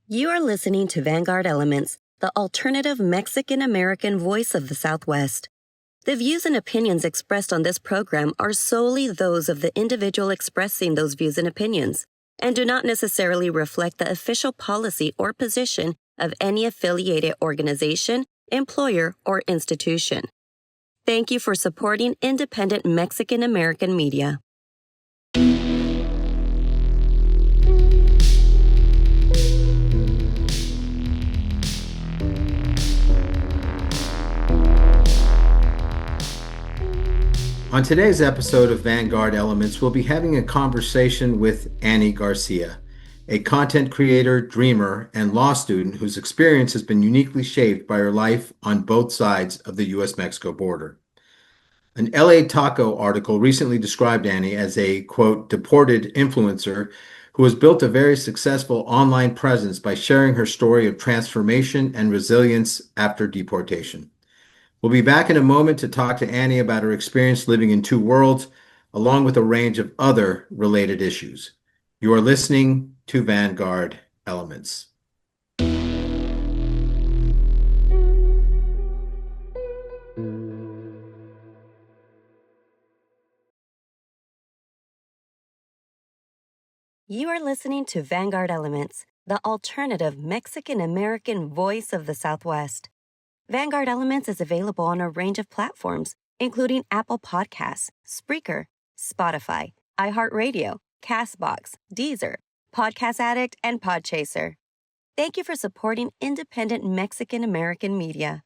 You are listening to Vanguard Elements, the alternative Mexican-American voice of the Southwest. The views and opinions expressed on this program are solely those of the individual expressing those views and opinions, and do not necessarily reflect the official policy or position of any affiliated organization, employer, or institution. Thank you for supporting independent Mexican-American media. On today's episode of Vanguard Elements, we'll be having a conversation with Anni Garcia, a content creator, dreamer, and law student whose experience has been uniquely shaped by her life on both sides of the U.S. Mexico border. An LA Taco article recently described Anni as a, quote, deported influencer who has built a very successful online presence by sharing her story of transformation and resilience after deportation. We'll be back in a moment to talk to Anni about her experience living in two worlds, along with a range of other related issues. You are listening to Vanguard Elements. You are listening to Vanguard Elements, the alternative Mexican-American voice of the Southwest. Vanguard Elements is available on a range of platforms, including Apple Podcasts, Spreaker, Spotify, iHeartRadio, Castbox, Deezer, Podcast Addict, and Podchaser. Thank you for supporting independent Mexican-American media.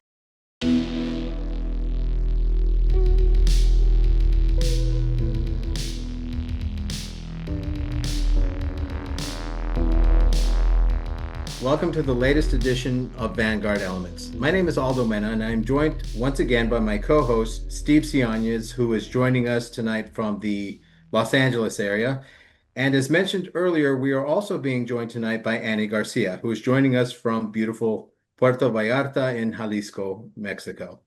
Welcome to the latest edition of Vanguard Elements. My name is Aldo and I'm joined once again by my co-host, Steve Cianez, who is joining us tonight from the Los Angeles area. And as mentioned earlier, we are also being joined tonight by Anni Garcia, who is joining us from beautiful Puerto Vallarta in Jalisco, Mexico.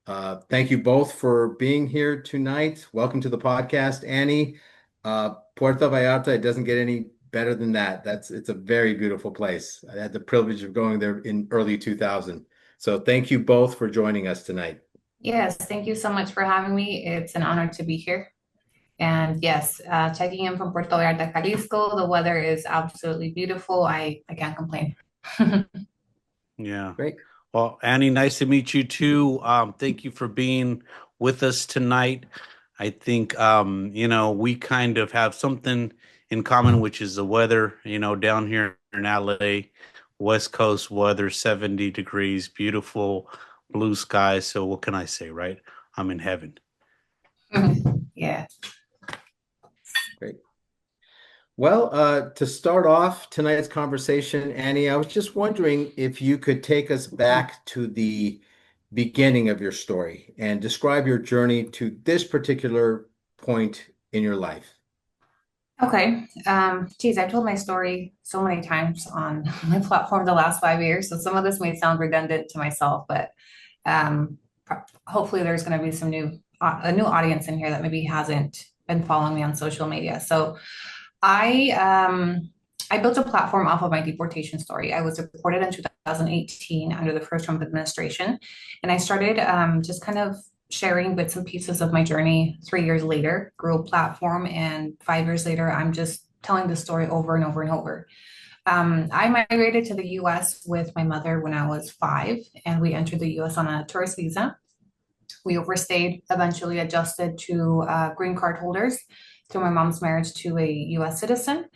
Thank you both for being here tonight. Welcome to the podcast, Anni. Puerto Vallarta, it doesn't get any better than that. It's a very beautiful place. I had the privilege of going there in early 2000. So thank you both for joining us tonight. Yes, thank you so much for having me. It's an honor to be here. And yes, checking in from Puerto Vallarta, Jalisco. The weather is absolutely beautiful. I can't complain. Yeah. Great. Well, Anni, nice to meet you too. Thank you for being with us tonight. I think, we kind of have something in common, which is the weather, down here in LA, West Coast weather, 70 degrees, beautiful blue skies. So what can I say, right? I'm in heaven. Yeah. Great. Well, to start off tonight's conversation, Anni, I was just wondering if you could take us back to the beginning of your story and describe your journey to this particular point in your life. Okay. I've told my story so many times on my platform the last 5 years. So some of this may sound redundant to myself, but hopefully there's going to be a new audience in here that maybe hasn't been following me on social media. So I built a platform off of my deportation story. I was deported in 2018 under the first Trump administration, and I started just kind of sharing bits and pieces of my journey. 3 years later, grew a platform, and 5 years later, I'm just telling the story over and over and over. I migrated to the U.S. with my mother when I was 5, and we entered the U.S. on a tourist visa. We overstayed, eventually adjusted to green card holders through my mom's marriage to a U.S. citizen.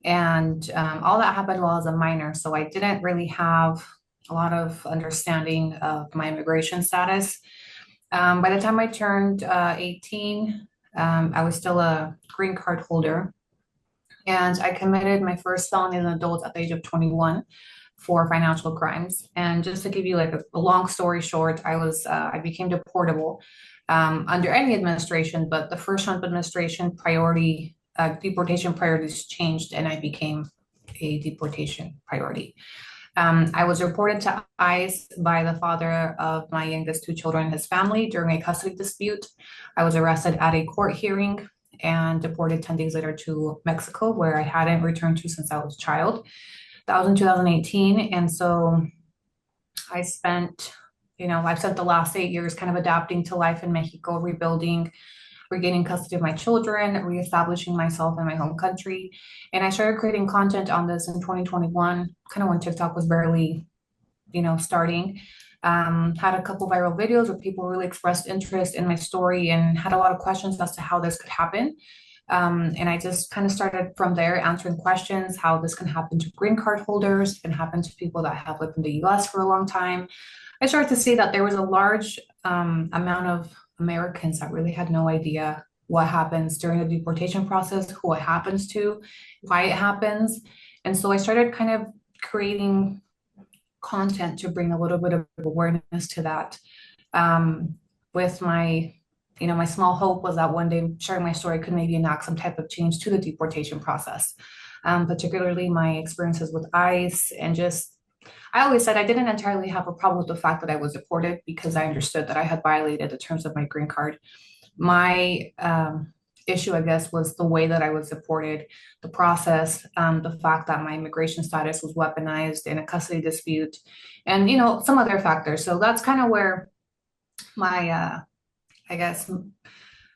And all that happened while I was a minor, so I didn't really have a lot of understanding of my immigration status. By the time I turned 18, I was still a green card holder, and I committed my first felony as an adult at the age of 21 for financial crimes. And just to give you like a long story short, I became deportable under any administration, but the first Trump administration deportation priorities changed, and I became a deportation priority. I was reported to ICE by the father of my youngest 2 children and his family during a custody dispute. I was arrested at a court hearing and deported 10 days later to Mexico, where I hadn't returned to since I was a child. That was in 2018. And so I spent, I've spent the last 8 years kind of adapting to life in Mexico, rebuilding, regaining custody of my children, reestablishing myself in my home country. And I started creating content on this in 2021, kind of when TikTok was barely, starting. Had a couple viral videos where people really expressed interest in my story and had a lot of questions as to how this could happen. And I just kind of started from there answering questions, how this can happen to green card holders, can happen to people that have lived in the US for a long time. I started to see that there was a large amount of Americans that really had no idea what happens during the deportation process, who it happens to, why it happens. And so I started kind of creating content to bring a little bit of awareness to that. With my small hope was that one day sharing my story could maybe enact some type of change to the deportation process, particularly my experiences with ICE and just I always said I didn't entirely have a problem with the fact that I was deported because I understood that I had violated the terms of my green card. My issue, I guess, was the way that I was deported, the process, the fact that my immigration status was weaponized in a custody dispute, and some other factors. So that's kind of where my, I guess,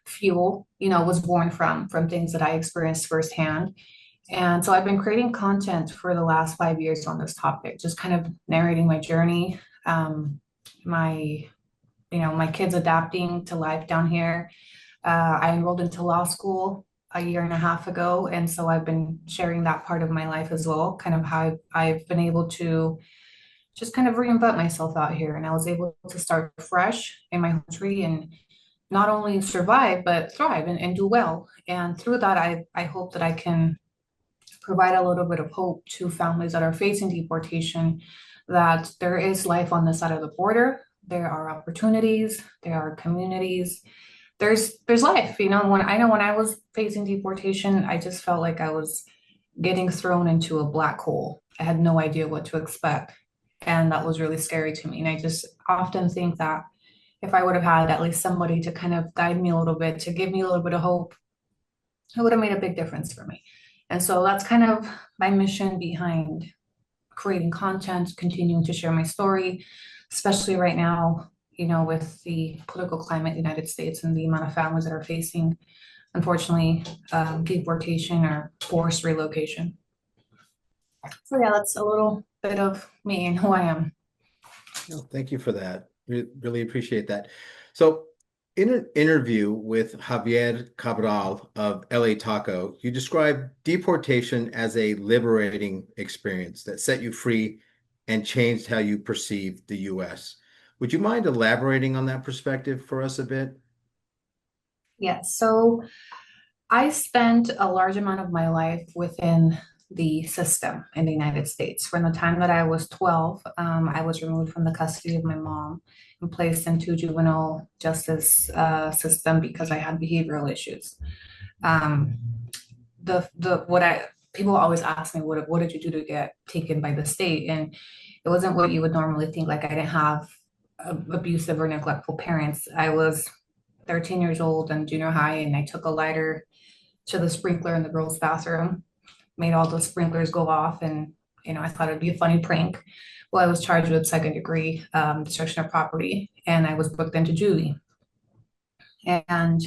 fuel, was born from things that I experienced firsthand. And so I've been creating content for the last 5 years on this topic, just kind of narrating my journey, my, my kids adapting to life down here. I enrolled into law school a year and a half ago, and so I've been sharing that part of my life as well, kind of how I've been able to just kind of reinvent myself out here. And I was able to start fresh in my country and not only survive, but thrive and do well. And through that, I hope that I can provide a little bit of hope to families that are facing deportation, that there is life on the side of the border. There are opportunities, there are communities, there's life. When I was facing deportation, I just felt like I was getting thrown into a black hole. I had no idea what to expect. And that was really scary to me. And I just often think that if I would have had at least somebody to kind of guide me a little bit, to give me a little bit of hope, it would have made a big difference for me. And so that's kind of my mission behind creating content, continuing to share my story, especially right now, with the political climate in the United States and the amount of families that are facing, unfortunately, deportation or forced relocation. So yeah, that's a little bit of me and who I am. No, thank you for that. Really appreciate that. So in an interview with Javier Cabral of LA Taco, you described deportation as a liberating experience that set you free and changed how you perceived the U.S. Would you mind elaborating on that perspective for us a bit? Yes. So I spent a large amount of my life within the system in the United States. From the time that I was 12, I was removed from the custody of my mom and placed into juvenile justice system because I had behavioral issues. Um, the what I People always ask me, what did you do to get taken by the state? And it wasn't what you would normally think. Like I didn't have abusive or neglectful parents. I was 13 years old in junior high, and I took a lighter to the sprinkler in the girls' bathroom, made all the sprinklers go off, and I thought it'd be a funny prank. Well, I was charged with second-degree destruction of property, and I was booked into juvie. And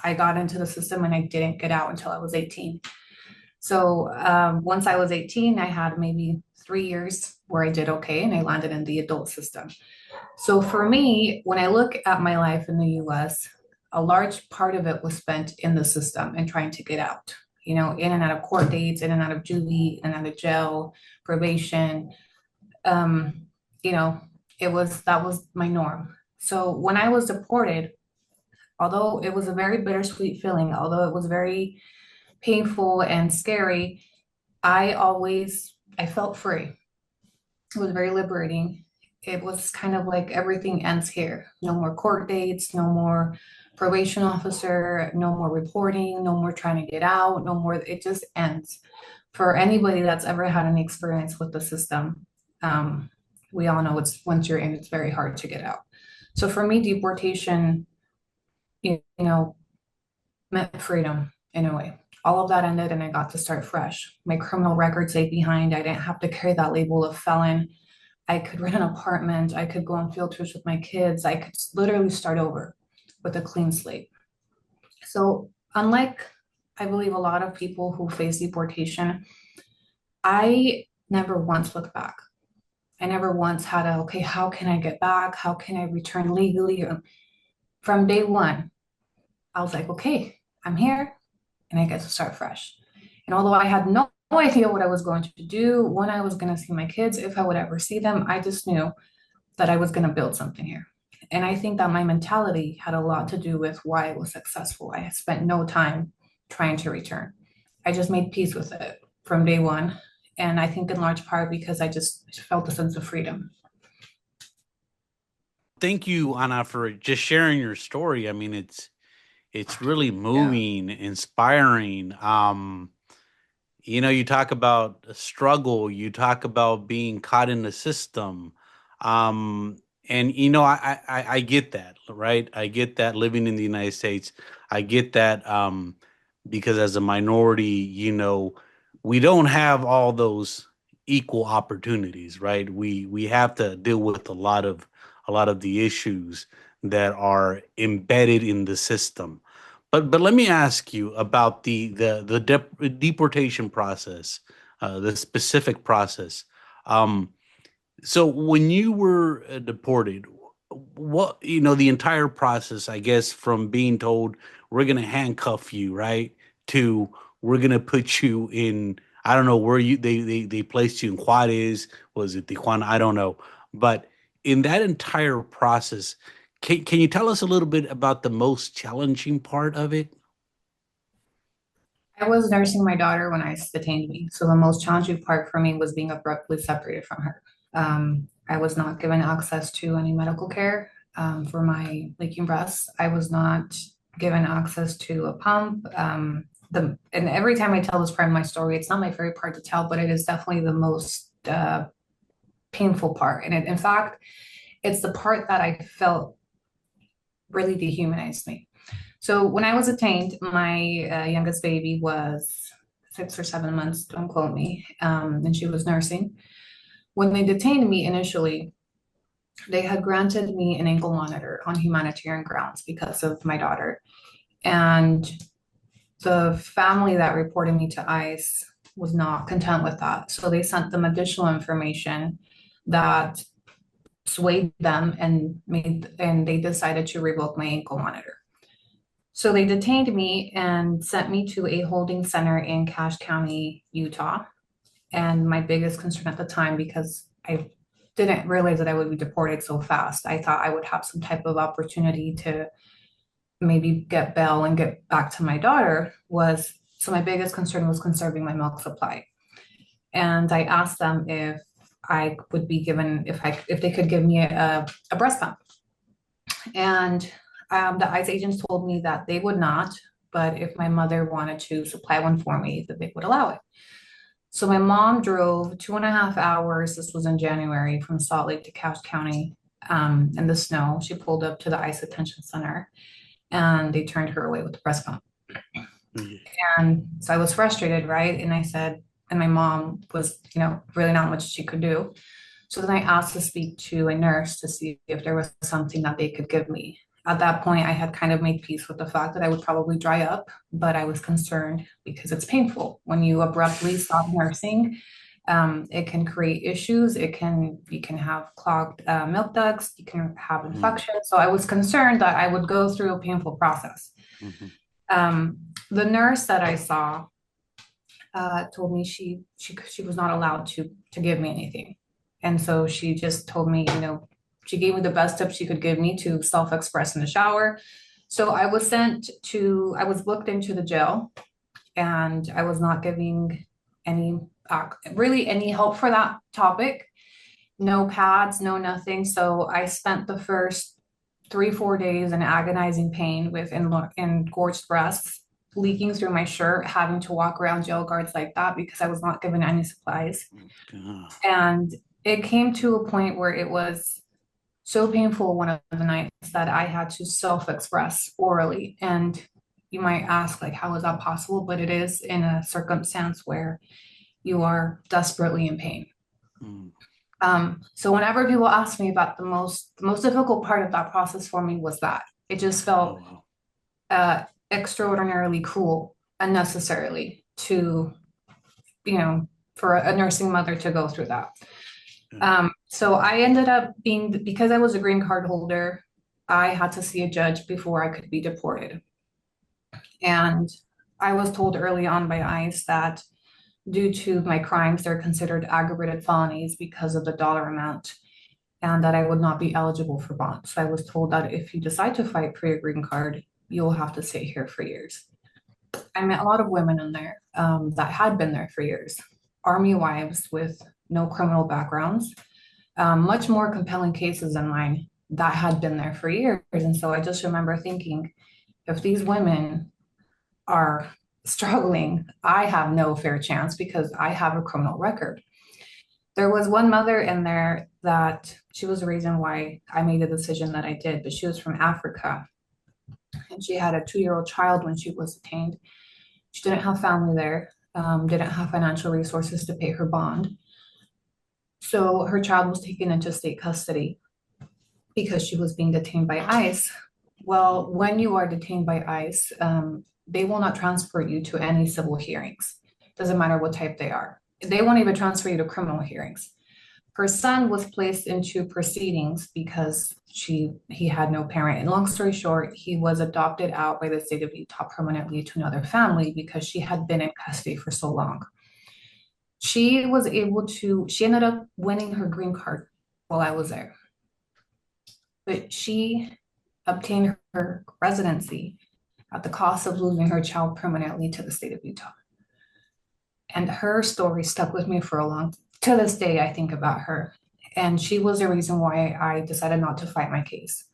I got into the system, and I didn't get out until I was 18. So once I was 18, I had maybe 3 years where I did okay, and I landed in the adult system. So for me, when I look at my life in the US, a large part of it was spent in the system and trying to get out, in and out of court dates, in and out of juvie, in and out of jail, probation. That was my norm. So when I was deported, although it was a very bittersweet feeling, although it was very painful and scary, I felt free. It was very liberating. It was kind of like everything ends here. No more court dates, no more probation officer, no more reporting, no more trying to get out, no more, it just ends. For anybody that's ever had any experience with the system, we all know once you're in, it's very hard to get out. So for me, deportation, meant freedom in a way. all of that ended and I got to start fresh. My criminal record stayed behind. I didn't have to carry that label of felon. I could rent an apartment. I could go on field trips with my kids. I could literally start over with a clean slate. So unlike, I believe, a lot of people who face deportation, I never once looked back. I never once had a, okay, how can I get back? How can I return legally? From day one, I was like, okay, I'm here and I get to start fresh. And although I had no idea what I was going to do, when I was going to see my kids, if I would ever see them, I just knew that I was going to build something here. And I think that my mentality had a lot to do with why I was successful. I spent no time trying to return. I just made peace with it from day one. And I think in large part because I just felt a sense of freedom. Thank you, Anna, for just sharing your story. I mean, it's really moving, inspiring. You talk about a struggle, you talk about being caught in the system. And I get that, right? I get that living in the United States. I get that because as a minority, we don't have all those equal opportunities, right? We have to deal with a lot of the issues that are embedded in the system. But let me ask you about the deportation process, the specific process. Um, so when you were deported, what the entire process, I guess, from being told we're going to handcuff you, right, to we're going to put you in, I don't know where they placed you in Juarez, was it Tijuana? I don't know, but in that entire process, can you tell us a little bit about the most challenging part of it? I was nursing my daughter when ICE detained me. So the most challenging part for me was being abruptly separated from her. I was not given access to any medical care for my leaking breasts. I was not given access to a pump. And every time I tell this part of my story, it's not my favorite part to tell, but it is definitely the most painful part. And in fact, it's the part that I felt really dehumanized me. So when I was detained, my youngest baby was 6 or 7 months, don't quote me, and she was nursing. When they detained me initially, they had granted me an ankle monitor on humanitarian grounds because of my daughter. And the family that reported me to ICE was not content with that. So they sent them additional information that swayed them and they decided to revoke my ankle monitor. So they detained me and sent me to a holding center in Cache County, Utah. And my biggest concern at the time, because I didn't realize that I would be deported so fast, I thought I would have some type of opportunity to maybe get bail and get back to my daughter so my biggest concern was conserving my milk supply. And I asked them if I would be given, if they could give me a breast pump. And the ICE agents told me that they would not, but if my mother wanted to supply one for me, that they would allow it. So my mom drove 2.5 hours, this was in January, from Salt Lake to Cache County in the snow. She pulled up to the ICE detention center and they turned her away with the breast pump. Mm-hmm. And so I was frustrated, right? And I said, and my mom was, really not much she could do. So then I asked to speak to a nurse to see if there was something that they could give me. At that point, I had kind of made peace with the fact that I would probably dry up, but I was concerned because it's painful. When you abruptly stop nursing, it can create issues. You can have clogged milk ducts, you can have infection. So I was concerned that I would go through a painful process. Mm-hmm. The nurse that I saw told me she was not allowed to give me anything. And so she just told me, she gave me the best tips she could give me to self-express in the shower. So I was booked into the jail and I was not giving really any help for that topic. No pads, no nothing. So I spent the first 3-4 days in agonizing pain with engorged breasts, leaking through my shirt, having to walk around jail guards like that because I was not given any supplies. And it came to a point where it was so painful one of the nights that I had to self-express orally. And, you might ask, like, how is that possible? But it is in a circumstance where you are desperately in pain. Mm. So whenever people ask me about the most difficult part of that process for me was that it just felt extraordinarily cruel unnecessarily to, for a nursing mother to go through that. So I ended up because I was a green card holder, I had to see a judge before I could be deported. And I was told early on by ICE that due to my crimes, they're considered aggravated felonies because of the dollar amount, and that I would not be eligible for bond. So I was told that if you decide to fight for your green card, you'll have to stay here for years. I met a lot of women in there that had been there for years, Army wives with no criminal backgrounds, much more compelling cases than mine that had been there for years. And so I just remember thinking, if these women are struggling, I have no fair chance because I have a criminal record. There was one mother in there that she was the reason why I made the decision that I did, but she was from Africa. And she had a 2-year-old child when she was detained. She didn't have family there, didn't have financial resources to pay her bond. So her child was taken into state custody because she was being detained by ICE. Well, when you are detained by ICE, they will not transfer you to any civil hearings. Doesn't matter what type they are. They won't even transfer you to criminal hearings. Her son was placed into proceedings because he had no parent. And long story short, he was adopted out by the state of Utah permanently to another family because she had been in custody for so long. She ended up winning her green card while I was there. But she obtained her residency at the cost of losing her child permanently to the state of Utah. And her story stuck with me to this day, I think about her. And she was the reason why I decided not to fight my case,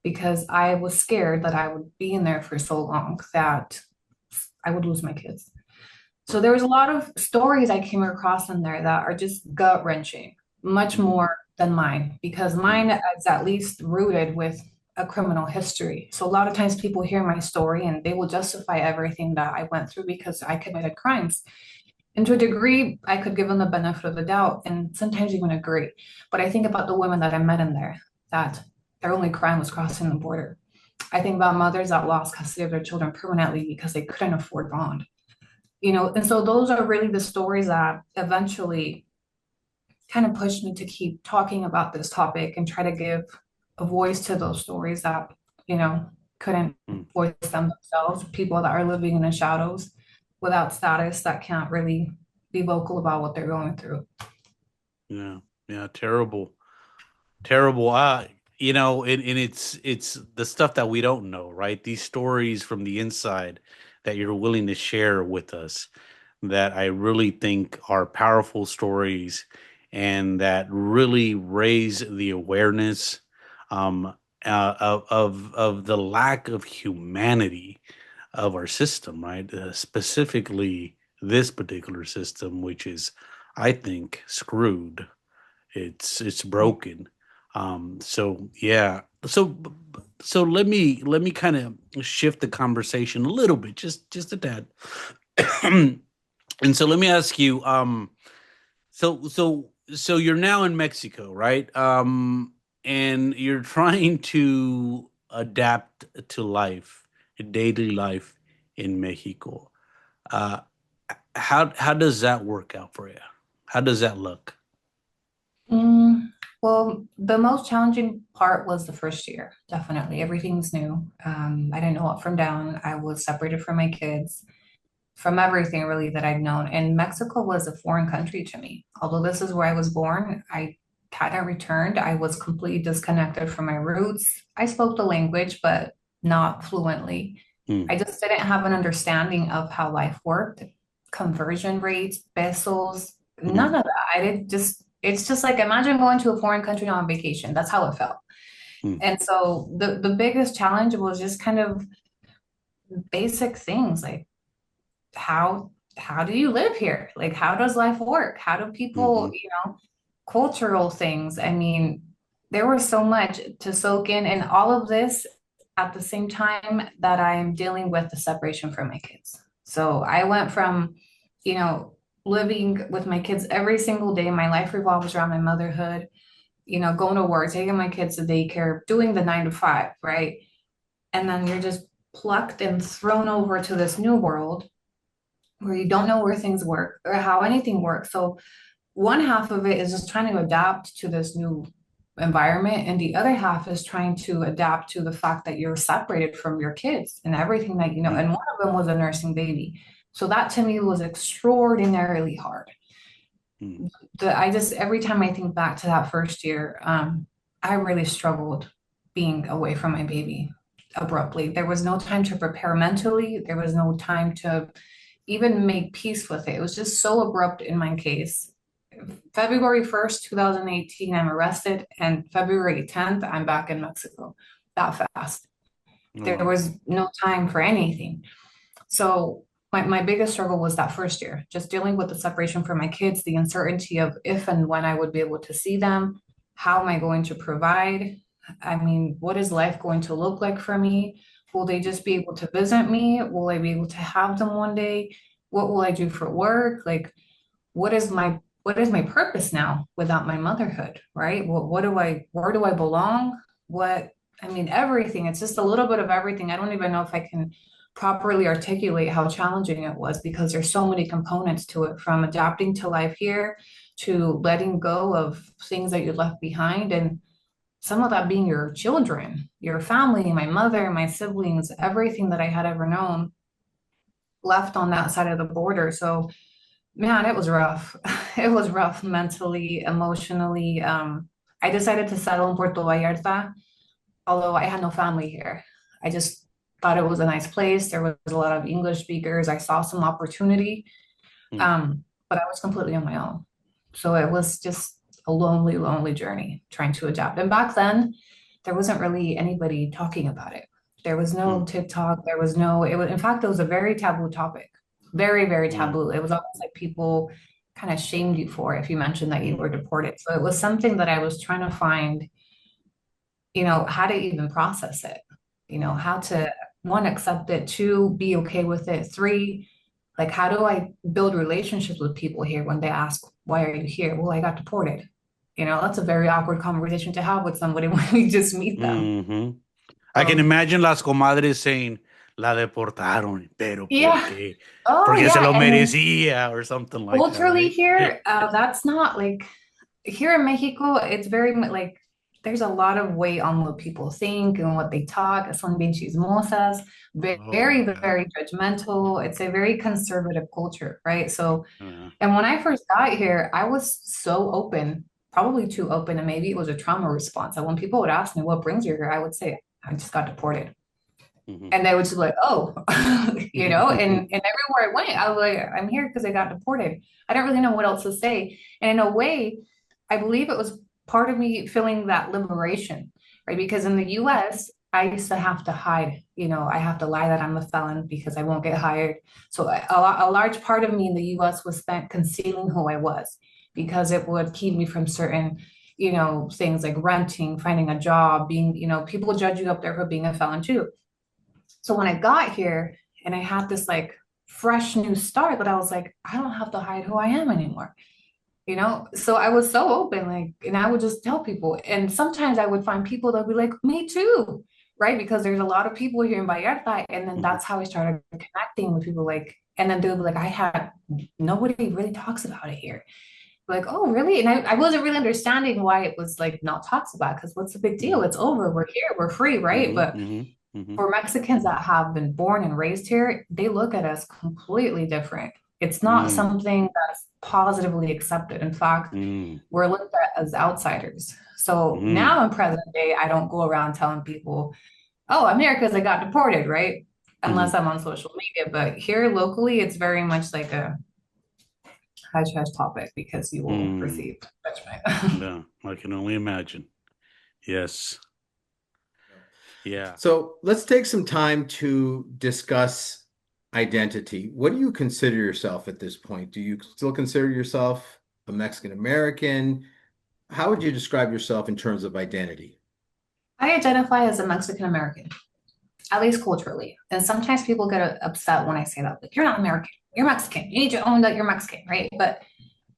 because I was scared that I would be in there for so long that I would lose my kids. So there was a lot of stories I came across in there that are just gut-wrenching, much more than mine, because mine is at least rooted with a criminal history. So a lot of times people hear my story and they will justify everything that I went through because I committed crimes. And to a degree, I could give them the benefit of the doubt and sometimes even agree. But I think about the women that I met in there, that their only crime was crossing the border. I think about mothers that lost custody of their children permanently because they couldn't afford bond. And so those are really the stories that eventually kind of pushed me to keep talking about this topic and try to give a voice to those stories that, couldn't voice themselves, people that are living in the shadows without status that can't really be vocal about what they're going through. Yeah, terrible. And it's the stuff that we don't know, right? These stories from the inside that you're willing to share with us that I really think are powerful stories and that really raise the awareness of the lack of humanity of our system, right? Specifically this particular system, which is, I think, screwed. It's broken. So yeah. So let me kind of shift the conversation a little bit, just a tad. And so let me ask you, so you're now in Mexico, right? And you're trying to adapt to life, daily life in Mexico. Uh, how does that work out for you? How does that look? Well, the most challenging part was the first year, definitely. Everything's new. I didn't know up from down. I was separated from my kids, from everything really that I'd known. And Mexico was a foreign country to me. Although this is where I was born, I hadn't returned. I was completely disconnected from my roots. I spoke the language, but not fluently. I just didn't have an understanding of how life worked, conversion rates, pesos, none of that. It's just like, imagine going to a foreign country on vacation. That's how it felt. And so the biggest challenge was just kind of basic things like, how do you live here? Like, how does life work? How do people, cultural things. I mean, there was so much to soak in, and all of this at the same time that I'm dealing with the separation from my kids. So I went from, you know, living with my kids every single day. My life revolves around my motherhood, you know, going to work, taking my kids to daycare, doing the 9 to 5, right? And then you're just plucked and thrown over to this new world where you don't know where things work or how anything works. So one half of it is just trying to adapt to this new environment, and the other half is trying to adapt to the fact that you're separated from your kids and everything that you know. And one of them was a nursing baby. So that to me was extraordinarily hard. I just, every time I think back to that first year, I really struggled being away from my baby abruptly. There was no time to prepare mentally. There was no time to even make peace with it. It was just so abrupt in my case. February 1st, 2018, I'm arrested, and February 10th, I'm back in Mexico. That fast. There was no time for anything. So my biggest struggle was that first year, just dealing with the separation from my kids, the uncertainty of if and when I would be able to see them. How am I going to provide? I mean, what is life going to look like for me? Will they just be able to visit me? Will I be able to have them one day? What will I do for work? Like, what is my purpose now without my motherhood, right? Where do I belong? I mean, everything. It's just a little bit of everything. I don't even know if I can properly articulate how challenging it was, because there's so many components to it, from adapting to life here to letting go of things that you left behind, and some of that being your children, your family, my mother, my siblings, everything that I had ever known left on that side of the border. So man, it was rough. It was rough mentally, emotionally. I decided to settle in Puerto Vallarta, although I had no family here. I just thought it was a nice place. There was a lot of English speakers. I saw some opportunity, but I was completely on my own. So it was just a lonely, lonely journey trying to adapt. And back then, there wasn't really anybody talking about it. There was no TikTok. In fact, it was a very taboo topic. Very, very taboo. It was almost like people kind of shamed you for it if you mentioned that you were deported. So it was something that I was trying to find, you know, how to even process it, you know, how to, one, accept it, two, be okay with it, three, like, how do I build relationships with people here when they ask, why are you here? Well, I got deported. You know, that's a very awkward conversation to have with somebody when we just meet them. I can imagine las comadres saying, la deportaron, pero ¿por qué? Oh, Porque se lo merecía, or something like that. Culturally Right? here, that's not like, here in Mexico, it's very like, there's a lot of weight on what people think and what they talk. Son bien chismosas, very, very judgmental. It's a very conservative culture, right? So, and when I first got here, I was so open, probably too open, and maybe it was a trauma response. And when people would ask me, what brings you here? I would say, I just got deported. And they would just be like, oh, you know, and everywhere I went, I was like, I'm here because I got deported. I don't really know what else to say. And in a way, I believe it was part of me feeling that liberation, right? Because in the US, I used to have to hide, you know, I have to lie that I'm a felon because I won't get hired. So a large part of me in the US was spent concealing who I was, because it would keep me from certain, you know, things like renting, finding a job, being, you know, people judge you up there for being a felon too. So when I got here and I had this like fresh new start, that I was like, I don't have to hide who I am anymore. You know, so I was so open, like, and I would just tell people. And sometimes I would find people that would be like, me too, right? Because there's a lot of people here in Vallarta. And then that's how I started connecting with people, like, and then they'll be like, nobody really talks about it here. Like, oh, really? And I wasn't really understanding why it was like not talked about, because what's the big deal? It's over. We're here. We're free, right? But for Mexicans that have been born and raised here, they look at us completely different. It's not something that's positively accepted. In fact, we're looked at as outsiders. So now in present day, I don't go around telling people, oh, I'm here because I got deported, right? Unless I'm on social media. But here locally, it's very much like a hush hush topic, because you will receive judgment. Yeah, I can only imagine. Yes. Yeah. So let's take some time to discuss identity. What do you consider yourself at this point? Do you still consider yourself a Mexican American? How would you describe yourself in terms of identity? I identify as a Mexican American. at least culturally. And sometimes people get upset when I say that, like, you're not American, you're Mexican. You need to own that you're Mexican, right? But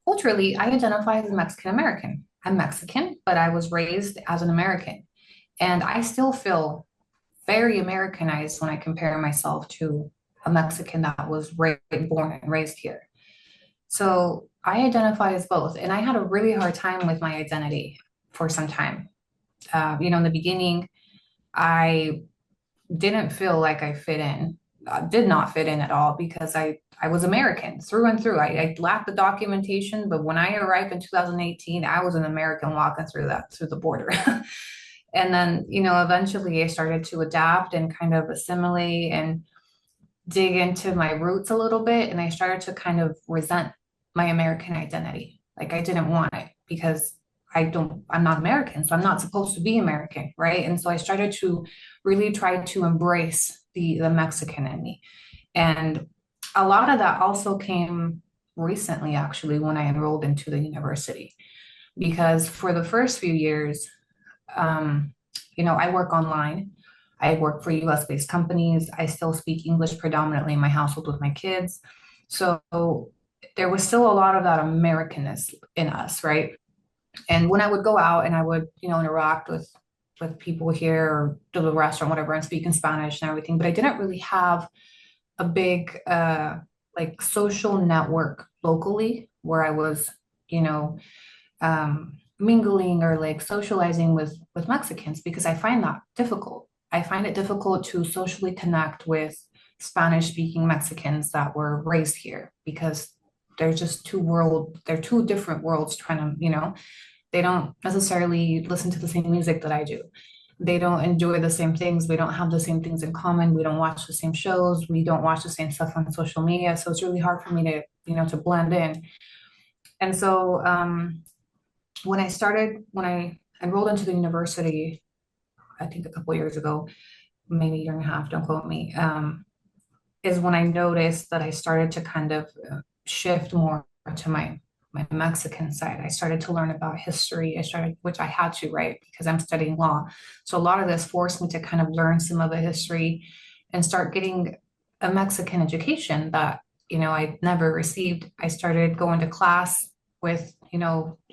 culturally, I identify as a Mexican American. I'm Mexican, but I was raised as an American. And I still feel very Americanized when I compare myself to a Mexican that was born and raised here. So I identify as both. And I had a really hard time with my identity for some time. In the beginning, I didn't feel like I fit in, did not fit in at all because I was American through and through. I lacked the documentation, but when I arrived in 2018, I was an American walking through the border. And then, eventually I started to adapt and kind of assimilate and dig into my roots a little bit. And I started to kind of resent my American identity. Like I didn't want it because I'm not American, so I'm not supposed to be American, right? And so I started to really try to embrace the Mexican in me. And a lot of that also came recently, actually, when I enrolled into the university, because for the first few years, I work online. I work for US based companies. I still speak English predominantly in my household with my kids. So there was still a lot of that Americanness in us, right? And when I would go out and I would, interact with people here or to the restaurant, whatever, and speak in Spanish and everything, but I didn't really have a big like social network locally where I was, mingling or like socializing with Mexicans because I find that difficult. I find it difficult to socially connect with Spanish speaking Mexicans that were raised here because they're they're two different worlds trying to, they don't necessarily listen to the same music that I do. They don't enjoy the same things. We don't have the same things in common. We don't watch the same shows. We don't watch the same stuff on social media. So it's really hard for me to, to blend in. And so when I enrolled into the university, I think a couple of years ago, maybe a year and a half, don't quote me, is when I noticed that I started to kind of shift more to my Mexican side. I started to learn about history. Which I had to, right? Because I'm studying law. So a lot of this forced me to kind of learn some of the history and start getting a Mexican education that, I never received. I started going to class with,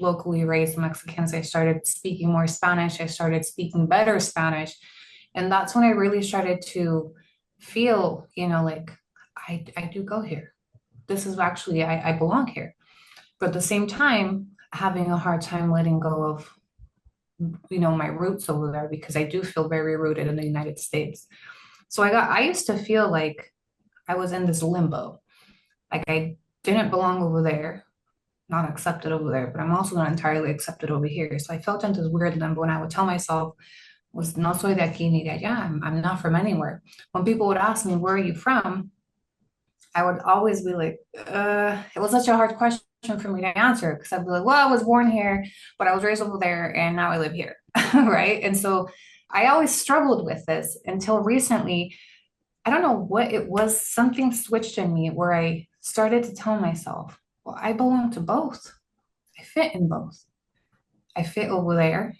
locally raised Mexicans. I started speaking more Spanish. I started speaking better Spanish. And that's when I really started to feel, like I do go here. This is actually, I belong here. But at the same time, having a hard time letting go of, my roots over there because I do feel very rooted in the United States. So I used to feel like I was in this limbo. Like I didn't belong over there, not accepted over there, but I'm also not entirely accepted over here. So I felt in this weird limbo and I would tell myself, was no soy de aquí ni de allá. I'm not from anywhere. When people would ask me, where are you from? I would always be like, it was such a hard question for me to answer because I'd be like, well, I was born here, but I was raised over there and now I live here. Right. And so I always struggled with this until recently. I don't know what it was. Something switched in me where I started to tell myself, well, I belong to both. I fit in both. I fit over there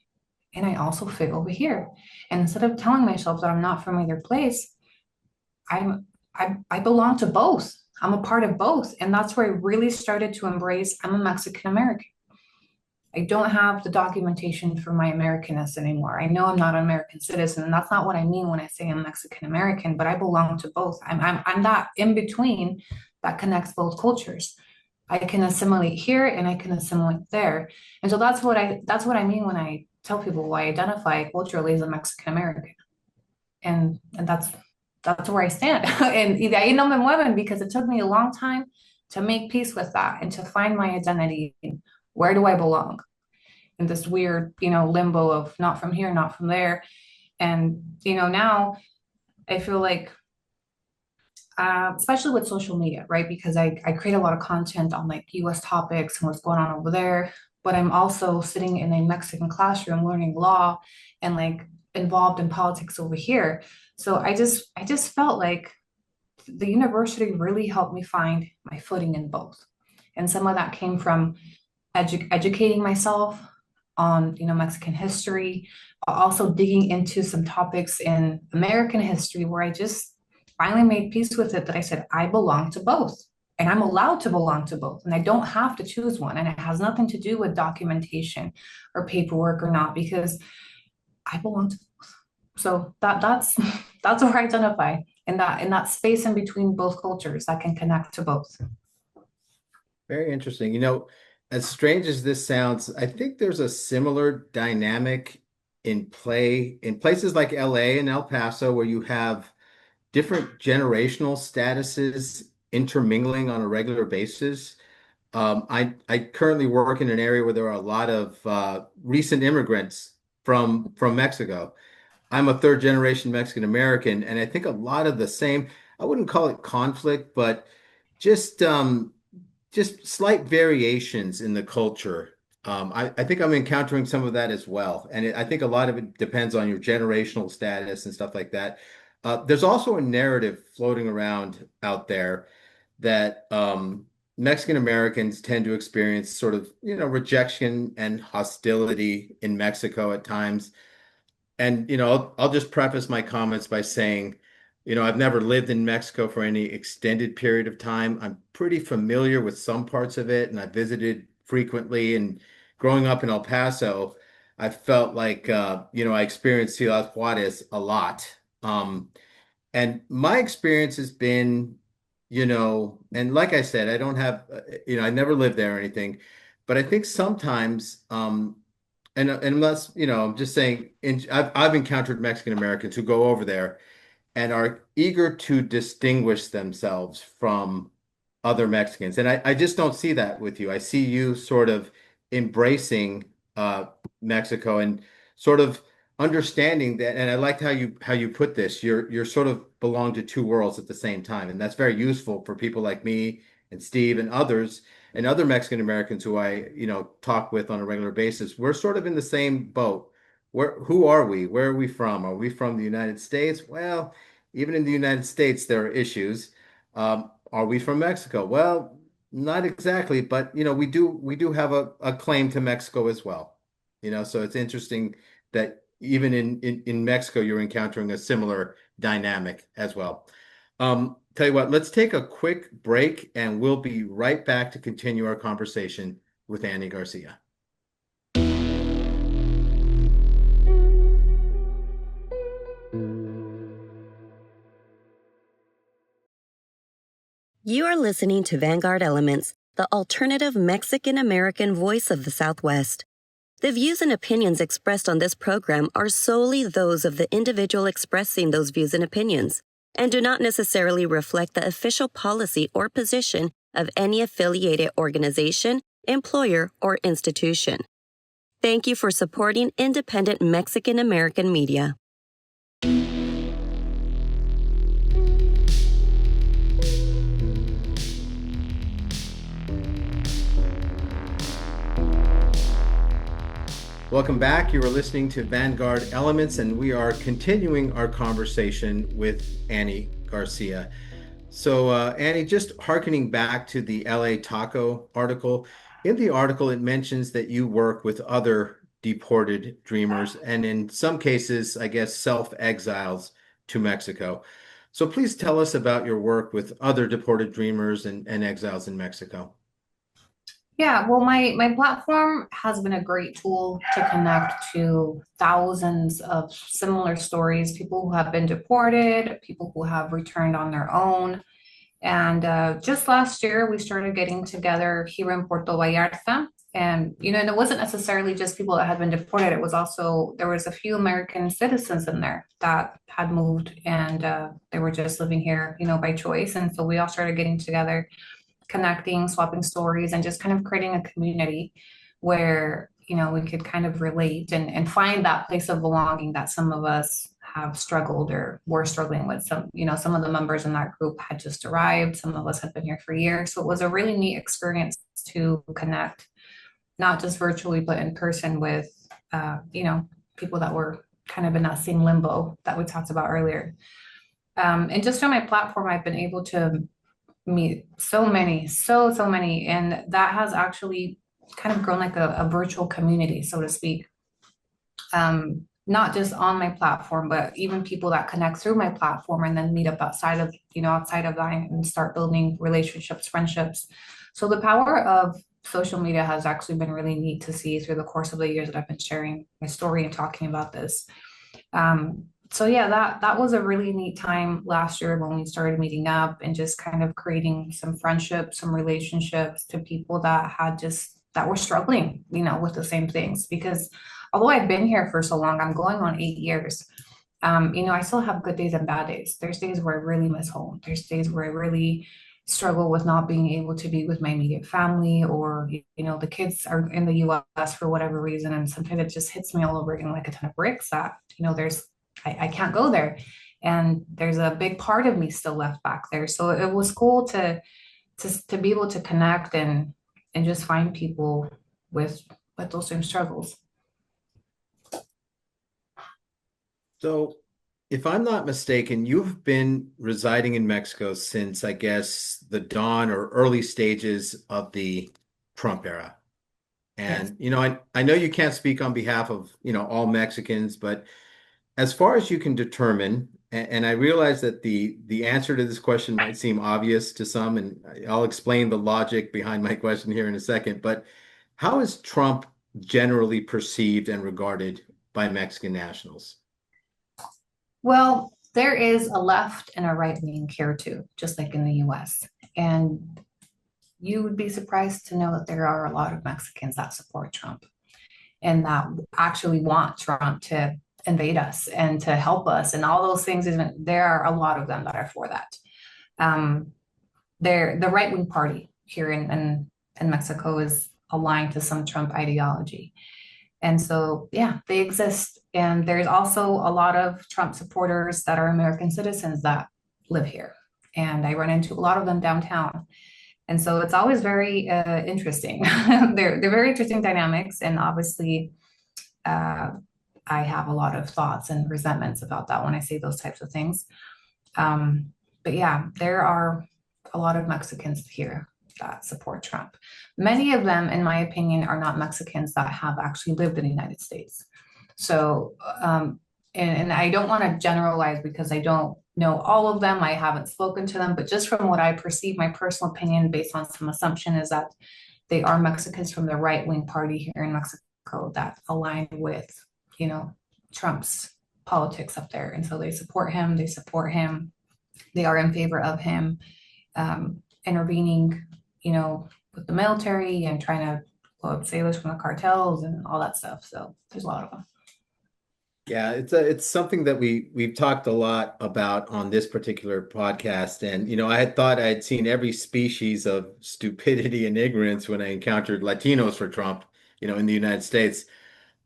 and I also fit over here. And instead of telling myself that I'm not from either place, I belong to both. I'm a part of both. And that's where I really started to embrace I'm a Mexican American. I don't have the documentation for my Americanness anymore. I know I'm not an American citizen, and that's not what I mean when I say I'm Mexican American, but I belong to both. I'm that in between that connects both cultures. I can assimilate here and I can assimilate there. And so that's what I mean when I tell people I identify culturally as a Mexican American. And that's where I stand. And de ahí no me mueven because it took me a long time to make peace with that and to find my identity. Where do I belong? In this weird, limbo of not from here, not from there. And, now I feel like, especially with social media, right? Because I create a lot of content on like US topics and what's going on over there. But I'm also sitting in a Mexican classroom learning law and like involved in politics over here. So I just felt like the university really helped me find my footing in both. And some of that came from educating myself on, Mexican history, also digging into some topics in American history where I just finally made peace with it that I said, I belong to both. And I'm allowed to belong to both. And I don't have to choose one. And it has nothing to do with documentation or paperwork or not, because I belong to both. So that's that's where I identify in that space in between both cultures that can connect to both. Very interesting. As strange as this sounds, I think there's a similar dynamic in play in places like LA and El Paso where you have different generational statuses intermingling on a regular basis. I currently work in an area where there are a lot of recent immigrants from Mexico. I'm a third generation Mexican American, and I think a lot of the same, I wouldn't call it conflict, but just just slight variations in the culture. I think I'm encountering some of that as well. And I think a lot of it depends on your generational status and stuff like that. There's also a narrative floating around out there that Mexican Americans tend to experience sort of, rejection and hostility in Mexico at times. And, I'll just preface my comments by saying, I've never lived in Mexico for any extended period of time. I'm pretty familiar with some parts of it, and I visited frequently. And growing up in El Paso, I felt like, I experienced Ciudad Juarez a lot. And my experience has been, and like I said, I don't have, I never lived there or anything, but I think sometimes, and unless, I'm just saying, I've encountered Mexican Americans who go over there and are eager to distinguish themselves from other Mexicans. And I just don't see that with you. I see you sort of embracing Mexico and sort of understanding that. And I liked how you put this. You're sort of belong to two worlds at the same time. And that's very useful for people like me and Steve and others and other Mexican Americans who I, talk with on a regular basis. We're sort of in the same boat. Who are we? Where are we from? Are we from the United States? Well, even in the United States, there are issues. Are we from Mexico? Well, not exactly, but we do have a claim to Mexico as well. So it's interesting that even in Mexico, you're encountering a similar dynamic as well. Tell you what, let's take a quick break and we'll be right back to continue our conversation with Anni Garcia. You are listening to Vanguard Elements, the alternative Mexican American voice of the Southwest. The views and opinions expressed on this program are solely those of the individual expressing those views and opinions, and do not necessarily reflect the official policy or position of any affiliated organization, employer, or institution. Thank you for supporting independent Mexican American media. Welcome back. You are listening to Vanguard Elements, and we are continuing our conversation with Anni Garcia. So, Anni, just hearkening back to the LA Taco article, in the article it mentions that you work with other deported dreamers, and in some cases, I guess, self-exiles to Mexico. So please tell us about your work with other deported dreamers and exiles in Mexico. Yeah, well, my platform has been a great tool to connect to thousands of similar stories, people who have been deported, people who have returned on their own. And just last year, we started getting together here in Puerto Vallarta. And, and it wasn't necessarily just people that had been deported. It was also, there was a few American citizens in there that had moved and they were just living here, by choice. And so we all started getting together, connecting, swapping stories, and just kind of creating a community where, we could kind of relate and find that place of belonging that some of us have struggled or were struggling with. Some of the members in that group had just arrived. Some of us had been here for years. So it was a really neat experience to connect, not just virtually, but in person with, people that were kind of in that same limbo that we talked about earlier. And just on my platform, I've been able to meet so many, so many. And that has actually kind of grown like a virtual community, so to speak. Not just on my platform, but even people that connect through my platform and then meet up outside of that and start building relationships, friendships. So the power of social media has actually been really neat to see through the course of the years that I've been sharing my story and talking about this. So yeah, that was a really neat time last year when we started meeting up and just kind of creating some friendships, some relationships to people that were struggling, with the same things. Because although I've been here for so long, I'm going on 8 years. I still have good days and bad days. There's days where I really miss home. There's days where I really struggle with not being able to be with my immediate family, or the kids are in the US for whatever reason, and sometimes it just hits me all over again like a ton of bricks that there's I can't go there, and there's a big part of me still left back there. So it was cool to be able to connect and just find people with those same struggles. So, if I'm not mistaken, you've been residing in Mexico since, I guess, the dawn or early stages of the Trump era. Yes. And, I know you can't speak on behalf of, all Mexicans, but as far as you can determine, and I realize that the answer to this question might seem obvious to some, and I'll explain the logic behind my question here in a second, but how is Trump generally perceived and regarded by Mexican nationals? Well, there is a left and a right wing here too, just like in the US. And you would be surprised to know that there are a lot of Mexicans that support Trump and that actually want Trump to invade us and to help us and all those things. There are a lot of them that are for that. They're the right wing party here in Mexico is aligned to some Trump ideology. And so, yeah, they exist. And there's also a lot of Trump supporters that are American citizens that live here. And I run into a lot of them downtown. And so it's always very interesting. They're very interesting dynamics. And obviously, uh, I have a lot of thoughts and resentments about that when I say those types of things. But yeah, there are a lot of Mexicans here that support Trump. Many of them, in my opinion, are not Mexicans that have actually lived in the United States. So, and I don't want to generalize because I don't know all of them. I haven't spoken to them, but just from what I perceive, my personal opinion based on some assumption is that they are Mexicans from the right wing party here in Mexico that align with, Trump's politics up there. And so they support him. They are in favor of him intervening, with the military and trying to pull up sailors from the cartels and all that stuff. So there's a lot of them. Yeah, it's something that we've talked a lot about on this particular podcast. And I had thought I had seen every species of stupidity and ignorance when I encountered Latinos for Trump, in the United States.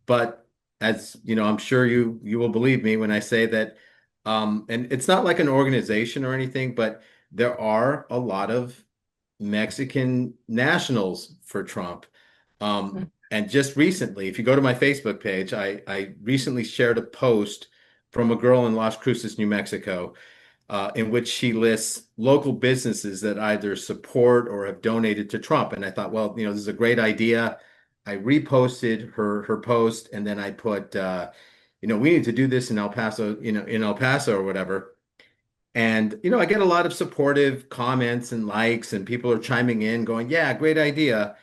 But as I'm sure you will believe me when I say that, and it's not like an organization or anything, but there are a lot of Mexican nationals for Trump. And just recently, if you go to my Facebook page, I recently shared a post from a girl in Las Cruces, New Mexico, in which she lists local businesses that either support or have donated to Trump. And I thought, well, this is a great idea. I reposted her post, and then I put, we need to do this in El Paso, in El Paso or whatever. And, I get a lot of supportive comments and likes, and people are chiming in going, yeah, great idea.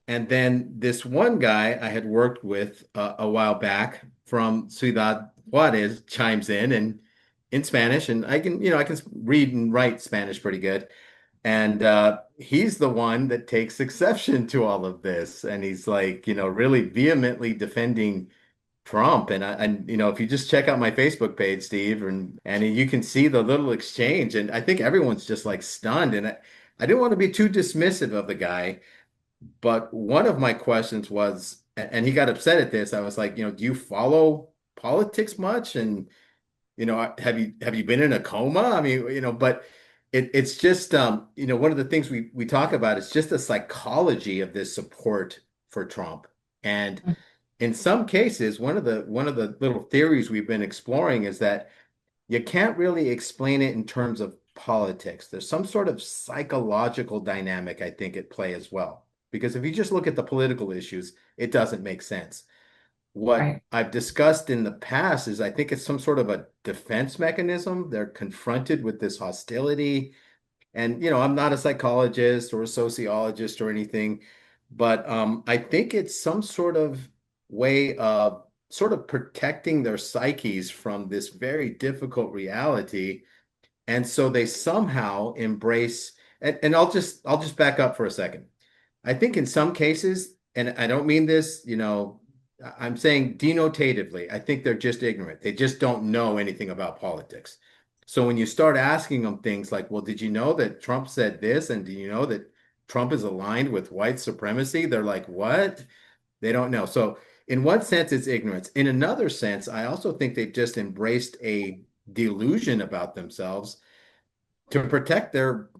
And then this one guy I had worked with a while back from Ciudad Juarez chimes in and in Spanish, and I can read and write Spanish pretty good. And he's the one that takes exception to all of this, and he's like, really vehemently defending Trump. And if you just check out my Facebook page, Steve, and you can see the little exchange, and I think everyone's just like stunned. And I didn't want to be too dismissive of the guy. But one of my questions was, and he got upset at this. I was like, do you follow politics much? And, have you been in a coma? I mean, but it's just, one of the things we talk about is just the psychology of this support for Trump. And in some cases, one of the little theories we've been exploring is that you can't really explain it in terms of politics. There's some sort of psychological dynamic, I think, at play as well. because if you just look at the political issues, it doesn't make sense. What Right. I've discussed in the past is I think it's some sort of a defense mechanism. They're confronted with this hostility. And, I'm not a psychologist or a sociologist or anything, but I think it's some sort of way of sort of protecting their psyches from this very difficult reality. And so they somehow embrace, and I'll just back up for a second. I think in some cases, and I don't mean this, I'm saying denotatively, I think they're just ignorant. They just don't know anything about politics. So when you start asking them things like, well, did you know that Trump said this? And do you know that Trump is aligned with white supremacy? They're like, what? They don't know. So in one sense, it's ignorance. In another sense, I also think they've just embraced a delusion about themselves to protect their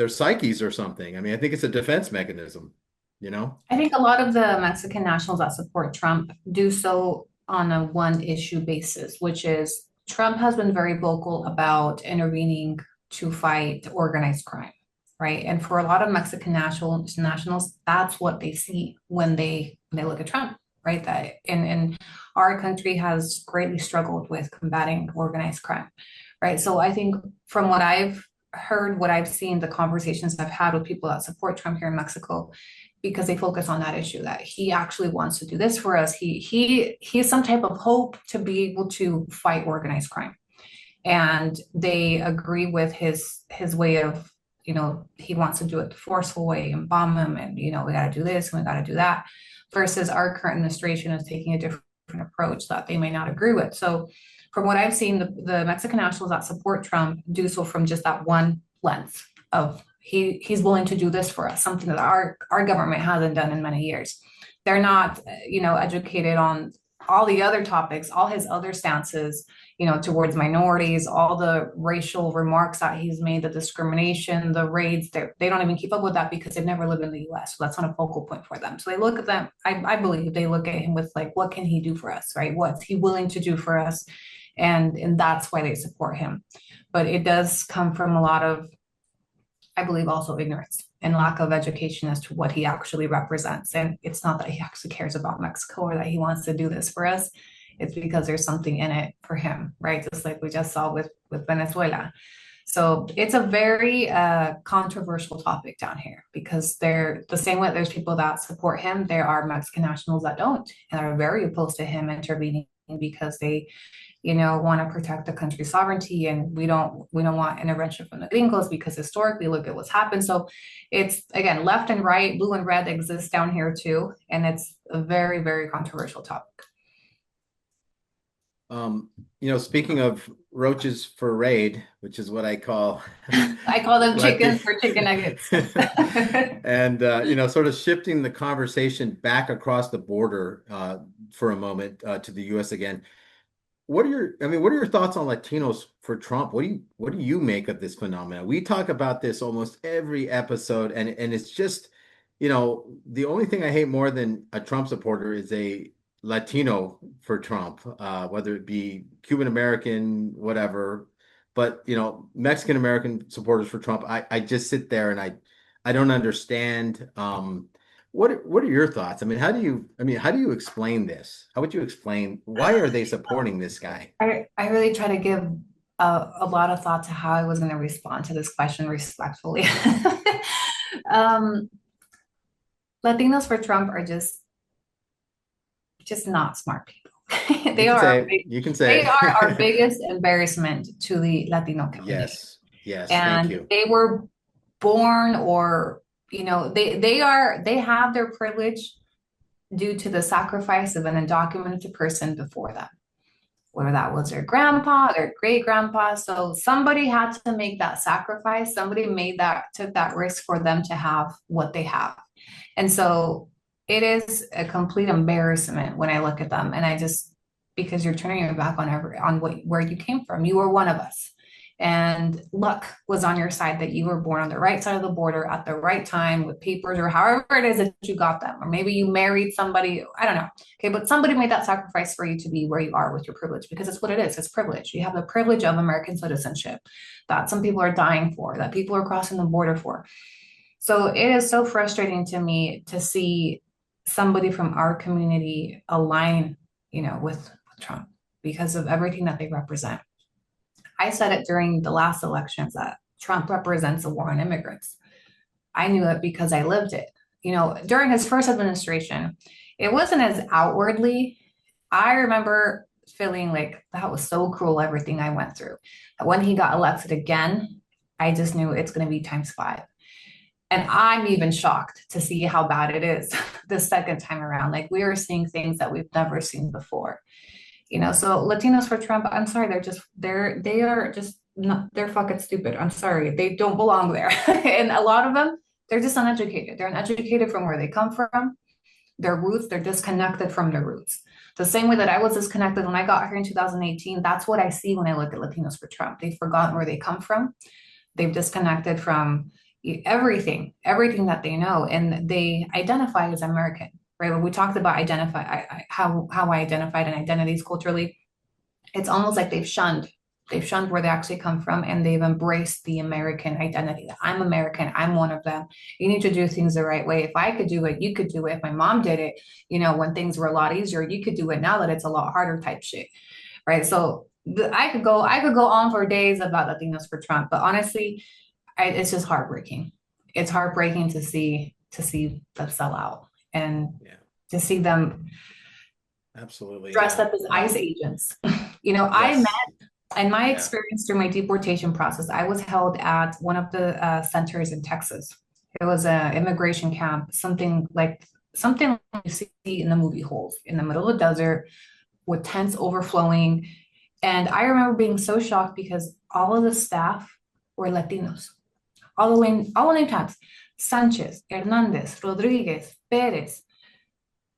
psyches or something. I mean, I think it's a defense mechanism, you know? I think a lot of the Mexican nationals that support Trump do so on a one issue basis, which is Trump has been very vocal about intervening to fight organized crime, right? And for a lot of Mexican nationals, that's what they see when they look at Trump, right? That and our country has greatly struggled with combating organized crime, right? So I think from what I've heard, what I've seen, the conversations I've had with people that support Trump here in Mexico, because they focus on that issue that he actually wants to do this for us. He has some type of hope to be able to fight organized crime, and they agree with his way of, he wants to do it the forceful way and bomb him, and we got to do this and we got to do that, versus our current administration is taking a different approach that they may not agree with. So from what I've seen, the Mexican nationals that support Trump do so from just that one lens of he's willing to do this for us, something that our government hasn't done in many years. They're not, educated on all the other topics, all his other stances, towards minorities, all the racial remarks that he's made, the discrimination, the raids. They don't even keep up with that because they've never lived in the U.S. So that's not a focal point for them. So they look at them. I believe they look at him with like, what can he do for us, right? What's he willing to do for us? And that's why they support him. But it does come from a lot of, I believe, also ignorance and lack of education as to what he actually represents. And it's not that he actually cares about Mexico or that he wants to do this for us. It's because there's something in it for him, right? Just like we just saw with Venezuela. So it's a very controversial topic down here because they're the same way there's people that support him. There are Mexican nationals that don't and are very opposed to him intervening because they want to protect the country's sovereignty, and we don't want intervention from the gringos because historically, look at what's happened. So it's again left and right, blue and red exists down here too, and it's a very, very controversial topic. Speaking of roaches for raid, which is what I call them chickens for chicken nuggets. And sort of shifting the conversation back across the border for a moment to the U.S. again. What are your thoughts on Latinos for Trump? What do you make of this phenomenon? We talk about this almost every episode, and it's just, the only thing I hate more than a Trump supporter is a Latino for Trump, whether it be Cuban American, whatever. But Mexican American supporters for Trump, I just sit there and I don't understand. What are your thoughts? How do you explain this? How would you explain why are they supporting this guy? I really try to give a lot of thought to how I was going to respond to this question respectfully. Latinos for Trump are just not smart people. You can say they are our biggest embarrassment to the Latino community. Yes, and thank you. They were born or they have their privilege due to the sacrifice of an undocumented person before them, whether that was their grandpa, their great grandpa. So somebody had to make that sacrifice. Somebody took that risk for them to have what they have. And so it is a complete embarrassment when I look at them, and because you're turning your back on where you came from. You were one of us. And luck was on your side that you were born on the right side of the border at the right time with papers or however it is that you got them. Or maybe you married somebody, I don't know. Okay, but somebody made that sacrifice for you to be where you are with your privilege, because it's what it is. It's privilege. You have the privilege of American citizenship that some people are dying for, that people are crossing the border for. So it is so frustrating to me to see somebody from our community align, with Trump because of everything that they represent. I said it during the last elections that Trump represents a war on immigrants. I knew it because I lived it. During his first administration, it wasn't as outwardly. I remember feeling like that was so cruel, everything I went through. When he got elected again, I just knew it's going to be times five. And I'm even shocked to see how bad it is the second time around. Like we are seeing things that we've never seen before. So Latinos for Trump, I'm sorry, they are just not, they're fucking stupid. I'm sorry. They don't belong there. And a lot of them, they're just uneducated. They're uneducated from where they come from, their roots, they're disconnected from their roots. The same way that I was disconnected when I got here in 2018, that's what I see when I look at Latinos for Trump. They've forgotten where they come from. They've disconnected from everything that they know, and they identify as American, right? When we talked about how I identified in identities culturally, it's almost like they've shunned where they actually come from, and they've embraced the American identity. I'm American. I'm one of them. You need to do things the right way. If I could do it, you could do it. If my mom did it, when things were a lot easier, you could do it now that it's a lot harder type shit, right? So I could go on for days about Latinos for Trump, but honestly, it's just heartbreaking. It's heartbreaking to see them sell out and to see them absolutely dressed up as ICE agents. I met, in my experience through my deportation process, I was held at one of the centers in Texas. It was an immigration camp, something like you see in the movie Holes, in the middle of the desert with tents overflowing. And I remember being so shocked because all of the staff were Latinos. All the name tags: Sanchez, Hernandez, Rodriguez, Perez.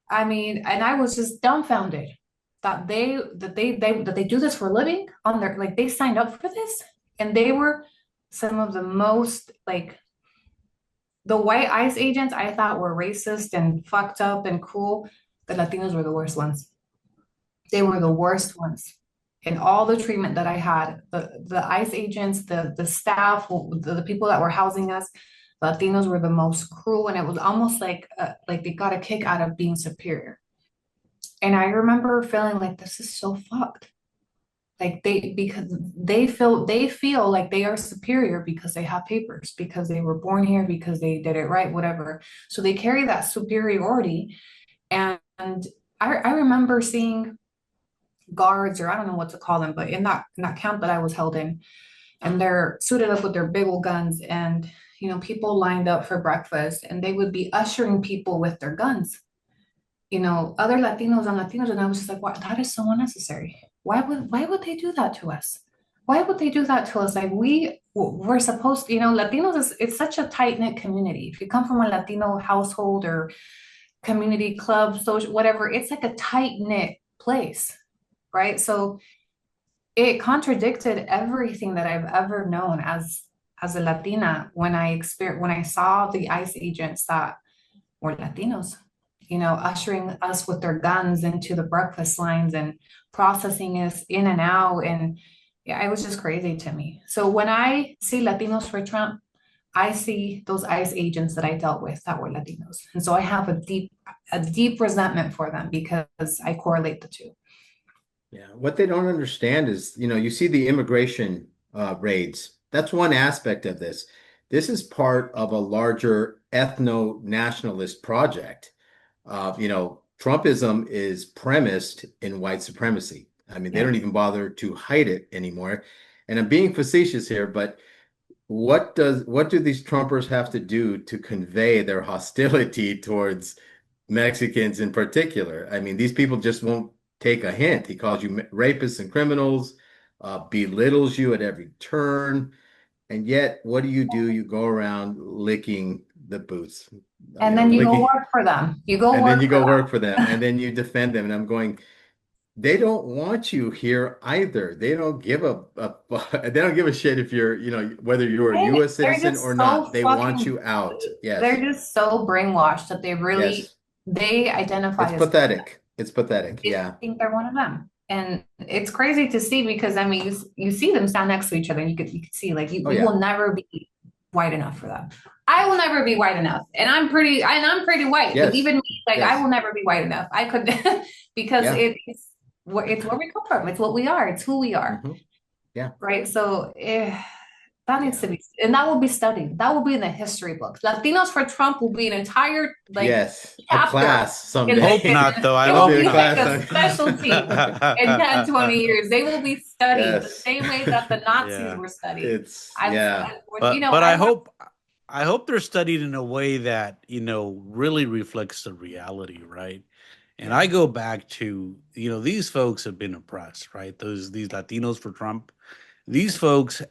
I mean, and I was just dumbfounded that they do this for a living on their, like, they signed up for this, and they were some of the most, like, the white ICE agents I thought were racist and fucked up and cool. The Latinos were the worst ones. They were the worst ones. And all the treatment that I had, the ICE agents, the staff, the people that were housing us, Latinos were the most cruel, and it was almost like they got a kick out of being superior. And I remember feeling like this is so fucked. Like because they feel like they are superior because they have papers, because they were born here, because they did it right, whatever. So they carry that superiority. And I remember seeing guards, or I don't know what to call them, but in that camp that I was held in, and they're suited up with their big old guns, and people lined up for breakfast, and they would be ushering people with their guns, other Latinos, and I was just like, wow, that is so unnecessary. Why would they do that to us? Why would they do that to us? Like we're supposed to, Latinos it's such a tight-knit community. If you come from a Latino household or community club, social, whatever, it's like a tight-knit place. Right. So it contradicted everything that I've ever known as a Latina when I saw the ICE agents that were Latinos, ushering us with their guns into the breakfast lines and processing us in and out. And it was just crazy to me. So when I see Latinos for Trump, I see those ICE agents that I dealt with that were Latinos. And so I have a deep resentment for them because I correlate the two. Yeah, what they don't understand is, you see the immigration raids. That's one aspect of this. This is part of a larger ethno-nationalist project. Trumpism is premised in white supremacy. I mean, they don't even bother to hide it anymore. And I'm being facetious here, but what do these Trumpers have to do to convey their hostility towards Mexicans in particular? I mean, these people just won't take a hint. He calls you rapists and criminals, belittles you at every turn. And yet, what do? You go around licking the boots. And then you go work for them. Work for them, and then you defend them. And I'm going, they don't want you here either. They don't give they don't give a shit if you're, whether you're a U.S. citizen or not. They want you out. Yes. They're just so brainwashed that they really, they identify as pathetic. It's pathetic. They think they're one of them. And it's crazy to see because, I mean, you see them stand next to each other and you could see, like, you will never be white enough for them. I will never be white enough. And I'm pretty white. Yes. Like even me, like Yes. I will never be white enough. I could because Yeah. it's where we come from. It's what we are. It's who we are. Mm-hmm. Yeah. Right. So that needs to be, and that will be studied. That will be in the history books. Latinos for Trump will be an entire Yes, a chapter class someday. Hope not, though. I It hope will be not. like a specialty in 10, 20 years. They will be studied the Yes. same way that the Nazis Yeah. were studied. It's But I hope they're studied in a way that, really reflects the reality, right? And I go back to, these folks have been oppressed, right? These Latinos for Trump, these folks,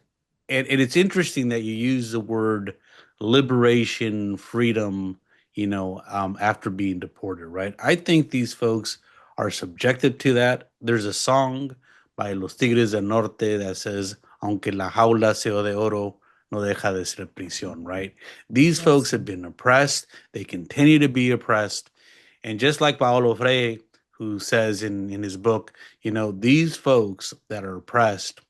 and it's interesting that you use the word liberation, freedom, after being deported, right? I think these folks are subjected to that. There's a song by Los Tigres del Norte that says, aunque la jaula sea de oro, no deja de ser prisión, right? These folks have been oppressed. They continue to be oppressed. And just like Paulo Freire, who says in his book, these folks that are oppressed,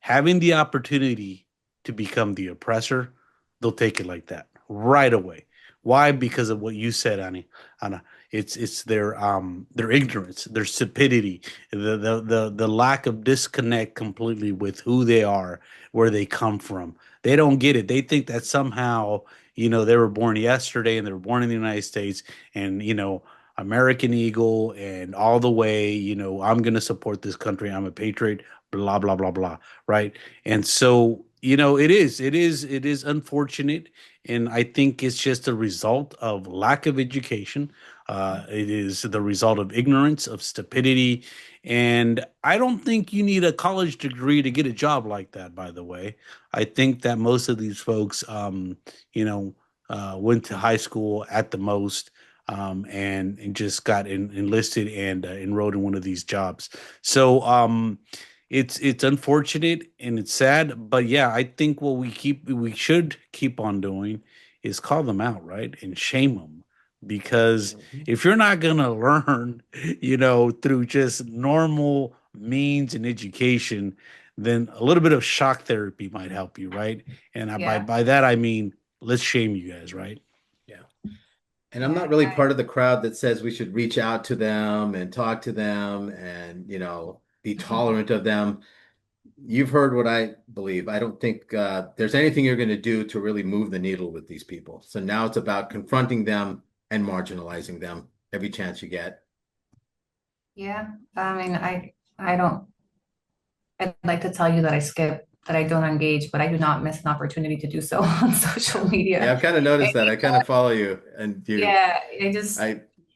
having the opportunity to become the oppressor, they'll take it like that right away. Why? Because of what you said, Anna. It's their ignorance, their stupidity, the lack of disconnect completely with who they are, where they come from. They don't get it. They think that somehow, they were born yesterday and they were born in the United States, and American Eagle and all the way, I'm going to support this country. I'm a patriot, blah, blah, blah, blah. Right. And so, it is unfortunate. And I think it's just a result of lack of education. It is the result of ignorance, of stupidity. And I don't think you need a college degree to get a job like that, by the way. I think that most of these folks, went to high school at the most, and just got enlisted and enrolled in one of these jobs. So it's unfortunate and it's sad, but yeah, I think what we should keep on doing is call them out, right, and shame them. Because if you're not gonna learn, through just normal means and education, then a little bit of shock therapy might help you, right? And by that I mean let's shame you guys, right? Yeah. And I'm not really part of the crowd that says we should reach out to them and talk to them and, be tolerant of them. You've heard what I believe. I don't think there's anything you're going to do to really move the needle with these people. So now it's about confronting them and marginalizing them every chance you get. Yeah. I mean, I'd like to tell you that I don't engage, but I do not miss an opportunity to do so on social media. Yeah, I've kind of noticed that. I kind of follow you and you. Yeah,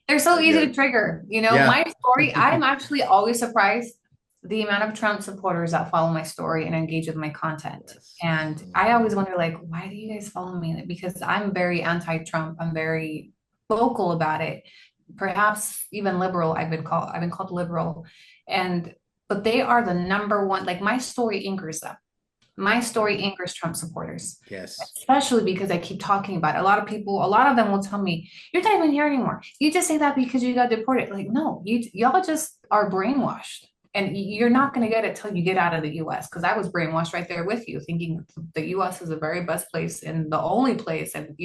they're so easy to trigger. My story, I'm actually always surprised the amount of Trump supporters that follow my story and engage with my content. Yes. And I always wonder, like, why do you guys follow me? Because I'm very anti-Trump. I'm very vocal about it. Perhaps even liberal. I've been called liberal. But they are the number one, like my story anchors them. My story anchors Trump supporters. Yes. Especially because I keep talking about it. A lot of them will tell me, you're not even here anymore. You just say that because you got deported. Like, no, y'all just are brainwashed. And you're not going to get it till you get out of the U.S. Because I was brainwashed right there with you, thinking the U.S. is the very best place and the only place. And,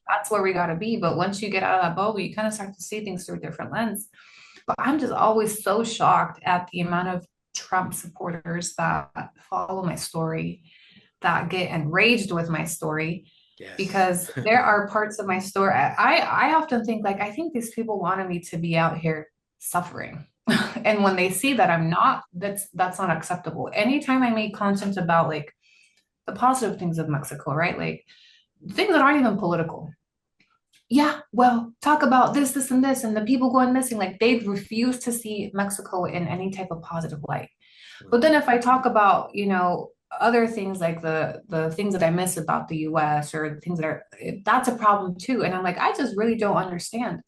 that's where we got to be. But once you get out of that bubble, you kind of start to see things through a different lens. But I'm just always so shocked at the amount of Trump supporters that follow my story, that get enraged with my story. Yes. Because there are parts of my story. I often think, like, I think these people wanted me to be out here suffering. And when they see that I'm not, that's not acceptable. Anytime I make content about like the positive things of Mexico, right? Like things that aren't even political. Yeah, well, talk about this, and this, and the people going missing. Like they refuse to see Mexico in any type of positive light. But then if I talk about, other things like the things that I miss about the US or things that's a problem too. And I'm like, I just really don't understand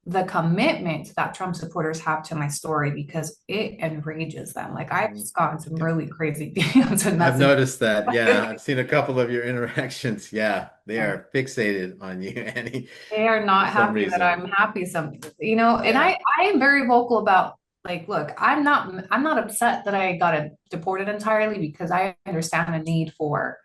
the commitment that Trump supporters have to my story because it enrages them. Like I've just gotten some really crazy DMs and I've noticed that. Yeah, I've seen a couple of your interactions. Yeah, they are fixated on you, Annie. They are not happy that I'm happy and I am very vocal about, like, look, I'm not upset that I got deported entirely because I understand the need for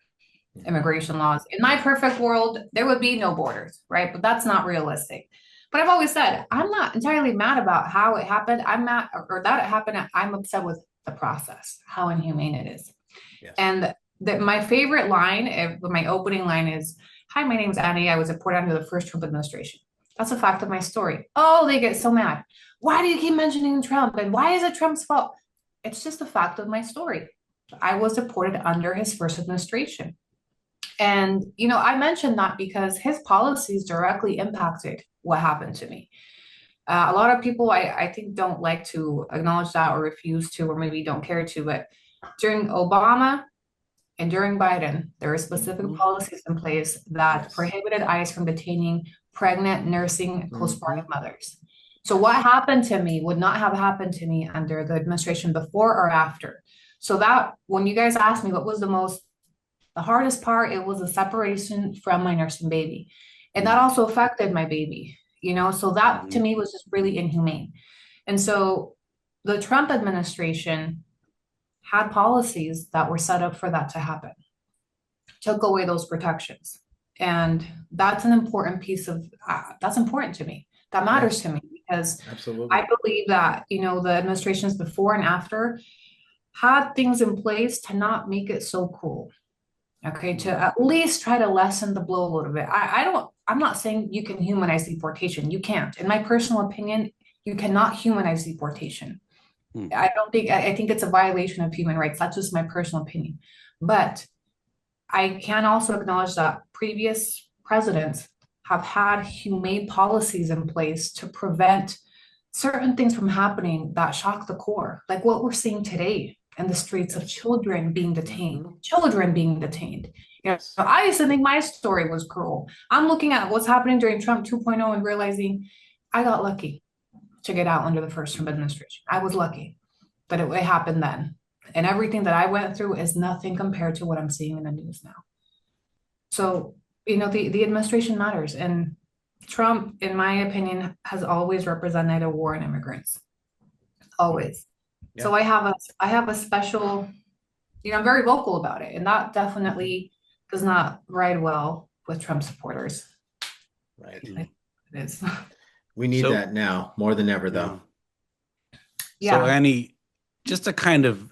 immigration laws. In my perfect world, there would be no borders, right? But that's not realistic. But I've always said, I'm not entirely mad about how it happened. I'm mad, or that it happened. I'm upset with the process, how inhumane it is. Yes. And my favorite line, my opening line is, "Hi, my name's Annie. I was deported under the first Trump administration." That's a fact of my story. Oh, they get so mad. Why do you keep mentioning Trump? And why is it Trump's fault? It's just a fact of my story. I was deported under his first administration. And, I mentioned that because his policies directly impacted what happened to me. A lot of people, I think, don't like to acknowledge that or refuse to, or maybe don't care to. But during Obama and during Biden, there were specific policies in place that prohibited ICE from detaining pregnant, nursing, and postpartum mothers. So what happened to me would not have happened to me under the administration before or after. So that when you guys asked me what was the hardest part, it was the separation from my nursing baby. And that also affected my baby, so that to me was just really inhumane. And so the Trump administration had policies that were set up for that to happen, took away those protections. And that's an important piece of, that's important to me. That matters to me because Absolutely. I believe that, the administrations before and after had things in place to not make it so cruel. Okay, to at least try to lessen the blow a little bit. I'm not saying you can humanize deportation. You can't. In my personal opinion, you cannot humanize deportation. I think it's a violation of human rights. That's just my personal opinion. But I can also acknowledge that previous presidents have had humane policies in place to prevent certain things from happening that shock the core, like what we're seeing today in the streets of children being detained. Yes. I used to think my story was cruel. I'm looking at what's happening during Trump 2.0 and realizing I got lucky to get out under the first Trump administration. I was lucky, but it happened then. And everything that I went through is nothing compared to what I'm seeing in the news now. So, the administration matters. And Trump, in my opinion, has always represented a war on immigrants. Always. Yeah. So I have a special, I'm very vocal about it. And that definitely does not ride well with Trump supporters. Right. It is. We need that now more than ever, though. Yeah. So Annie, just to kind of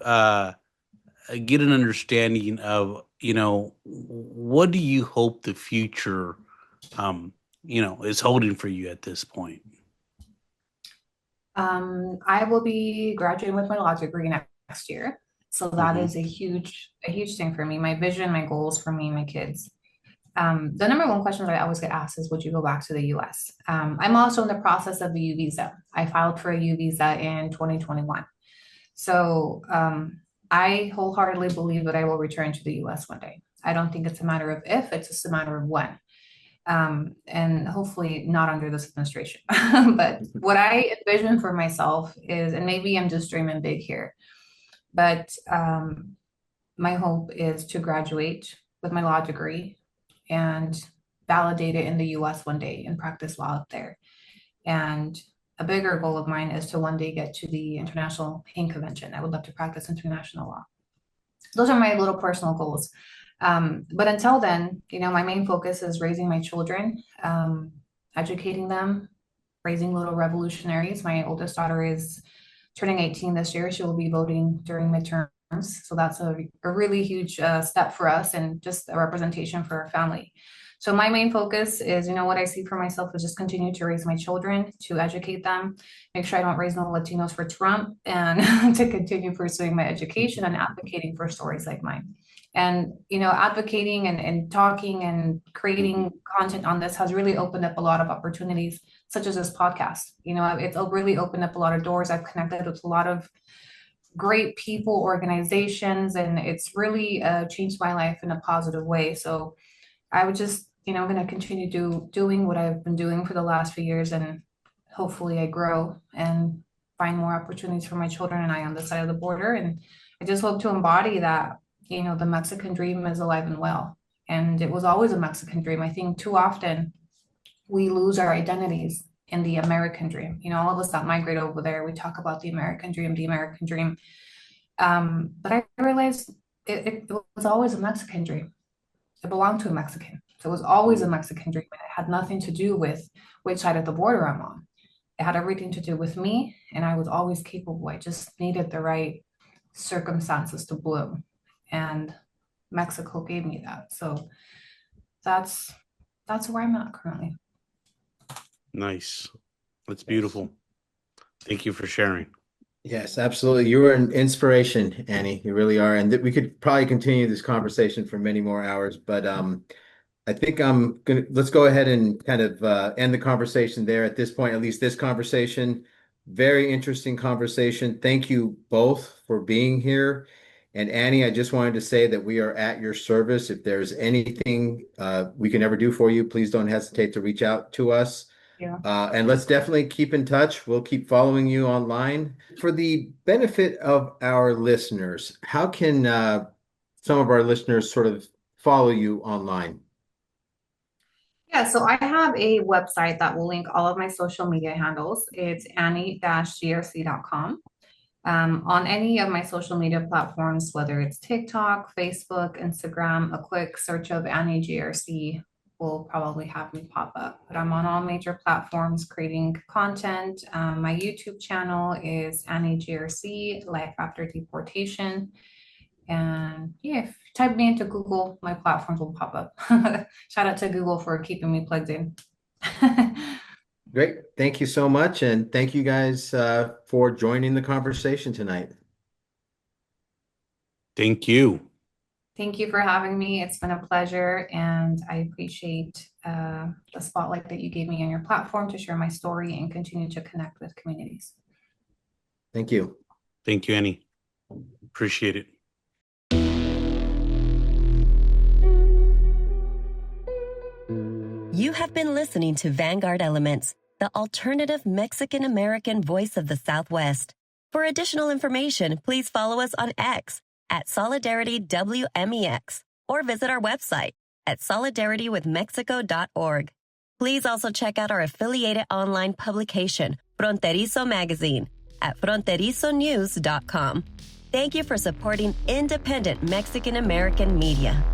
get an understanding of, what do you hope the future, is holding for you at this point? I will be graduating with my law degree next year. So that is a huge thing for me. My vision, my goals for me and my kids. The number one question that I always get asked is, would you go back to the U.S.? I'm also in the process of a U visa. I filed for a U visa in 2021. So I wholeheartedly believe that I will return to the U.S. one day. I don't think it's a matter of if, it's just a matter of when. And hopefully not under this administration. But what I envision for myself is, and maybe I'm just dreaming big here, but my hope is to graduate with my law degree and validate it in the US one day and practice law up there. And a bigger goal of mine is to one day get to the International Pain Convention. I would love to practice international law. Those are my little personal goals. But until then, my main focus is raising my children, educating them, raising little revolutionaries. My oldest daughter is turning 18 this year. She will be voting during midterms. So that's a really huge step for us and just a representation for our family. So my main focus is, what I see for myself is just continue to raise my children, to educate them, make sure I don't raise no Latinos for Trump, and to continue pursuing my education and advocating for stories like mine. And, advocating and talking and creating content on this has really opened up a lot of opportunities, such as this podcast. It's really opened up a lot of doors. I've connected with a lot of great people, organizations, and it's really changed my life in a positive way. So I would just, I'm going to continue doing what I've been doing for the last few years, and hopefully I grow and find more opportunities for my children and I on this side of the border. And I just hope to embody that, the Mexican dream is alive and well. And it was always a Mexican dream. I think too often we lose our identities in the American dream. All of us that migrate over there, we talk about the American dream. But I realized it was always a Mexican dream. it belonged to a Mexican. So it was always a Mexican dream. And it had nothing to do with which side of the border I'm on. It had everything to do with me, and I was always capable. I just needed the right circumstances to bloom. And Mexico gave me that. So that's where I'm at currently. Nice. That's beautiful. Thank you for sharing. Yes, absolutely. You are an inspiration, Annie. You really are. And we could probably continue this conversation for many more hours, but I think let's go ahead and kind of end the conversation there at this point, at least this conversation. Very interesting conversation. Thank you both for being here. And Annie, I just wanted to say that we are at your service. If there's anything we can ever do for you, please don't hesitate to reach out to us. Yeah. And let's definitely keep in touch. We'll keep following you online. For the benefit of our listeners, how can some of our listeners sort of follow you online? Yeah, so I have a website that will link all of my social media handles. It's anni-grc.com. On any of my social media platforms, whether it's TikTok, Facebook, Instagram, a quick search of Anni GRC will probably have me pop up. But I'm on all major platforms creating content. My YouTube channel is Anni GRC, Life After Deportation. And yeah, if you type me into Google, my platforms will pop up. Shout out to Google for keeping me plugged in. Great. Thank you so much. And thank you guys for joining the conversation tonight. Thank you. Thank you for having me. It's been a pleasure, and I appreciate the spotlight that you gave me on your platform to share my story and continue to connect with communities. Thank you. Thank you, Annie. Appreciate it. You have been listening to Vanguard Elements, the alternative Mexican-American voice of the Southwest. For additional information, please follow us on X at SolidarityWMEX or visit our website at solidaritywithmexico.org. Please also check out our affiliated online publication, Fronterizo Magazine, at fronterizonews.com. Thank you for supporting independent Mexican-American media.